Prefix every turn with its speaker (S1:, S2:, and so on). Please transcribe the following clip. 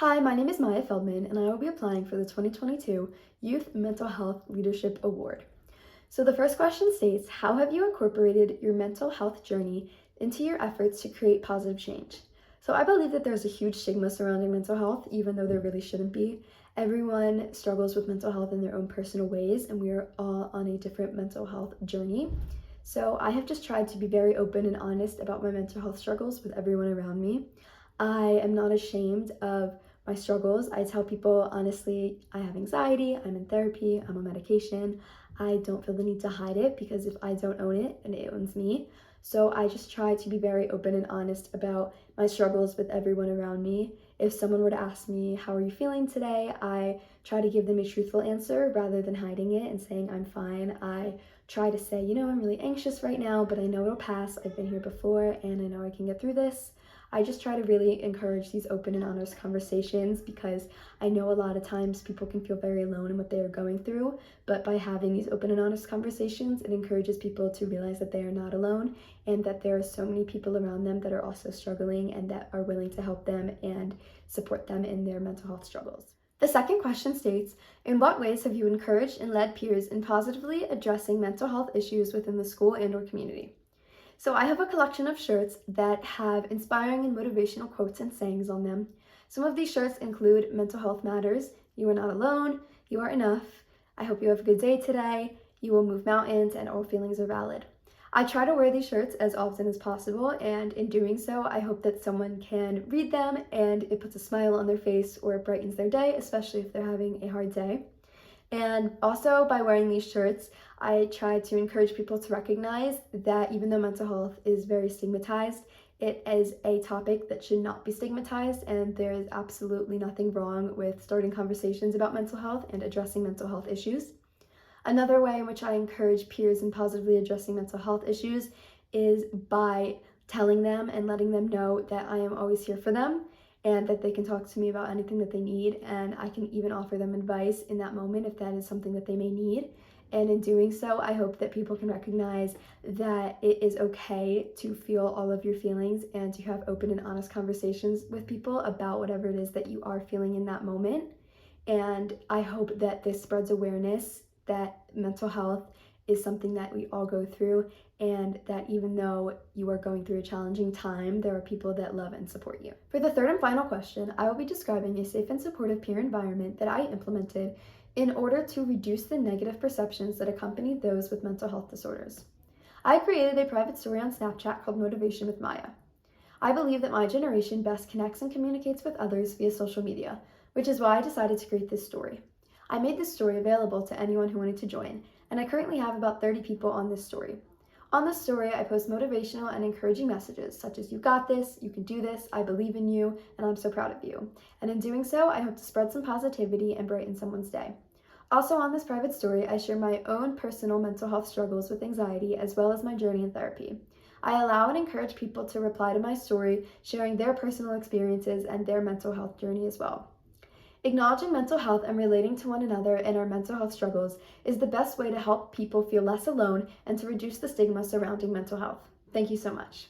S1: Hi, my name is Maya Feldman, and I will be applying for the 2022 Youth Mental Health Leadership Award. So the first question states, how have you incorporated your mental health journey into your efforts to create positive change? So I believe that there's a huge stigma surrounding mental health, even though there really shouldn't be. Everyone struggles with mental health in their own personal ways, and we are all on a different mental health journey. So I have just tried to be very open and honest about my mental health struggles with everyone around me. I am not ashamed of my struggles. I tell people honestly, I have anxiety, I'm in therapy, I'm on medication. I don't feel the need to hide it because if I don't own it, then it owns me. So I just try to be very open and honest about my struggles with everyone around me. If someone were to ask me, how are you feeling today? I try to give them a truthful answer rather than hiding it and saying I'm fine. I try to say, I'm really anxious right now, but I know it'll pass. I've been here before and I know I can get through this. I just try to really encourage these open and honest conversations because I know a lot of times people can feel very alone in what they are going through, but by having these open and honest conversations, it encourages people to realize that they are not alone and that there are so many people around them that are also struggling and that are willing to help them and support them in their mental health struggles. The second question states, in what ways have you encouraged and led peers in positively addressing mental health issues within the school and/or community? So I have a collection of shirts that have inspiring and motivational quotes and sayings on them. Some of these shirts include Mental Health Matters, You Are Not Alone, You Are Enough, I Hope You Have a Good Day Today, You Will Move Mountains, and All Feelings Are Valid. I try to wear these shirts as often as possible, and in doing so, I hope that someone can read them and it puts a smile on their face or it brightens their day, especially if they're having a hard day. And also by wearing these shirts, I try to encourage people to recognize that even though mental health is very stigmatized, it is a topic that should not be stigmatized, and there is absolutely nothing wrong with starting conversations about mental health and addressing mental health issues. Another way in which I encourage peers in positively addressing mental health issues is by telling them and letting them know that I am always here for them and that they can talk to me about anything that they need, and I can even offer them advice in that moment if that is something that they may need. And in doing so, I hope that people can recognize that it is okay to feel all of your feelings and to have open and honest conversations with people about whatever it is that you are feeling in that moment. And I hope that this spreads awareness that mental health is something that we all go through, and that even though you are going through a challenging time, there are people that love and support you. For the third and final question, I will be describing a safe and supportive peer environment that I implemented in order to reduce the negative perceptions that accompany those with mental health disorders. I created a private story on Snapchat called Motivation with Maya. I believe that my generation best connects and communicates with others via social media, which is why I decided to create this story. I made this story available to anyone who wanted to join, and I currently have about 30 people on this story. On this story, I post motivational and encouraging messages such as, you got this, you can do this, I believe in you, and I'm so proud of you. And in doing so, I hope to spread some positivity and brighten someone's day. Also on this private story, I share my own personal mental health struggles with anxiety as well as my journey in therapy. I allow and encourage people to reply to my story, sharing their personal experiences and their mental health journey as well. Acknowledging mental health and relating to one another in our mental health struggles is the best way to help people feel less alone and to reduce the stigma surrounding mental health. Thank you so much.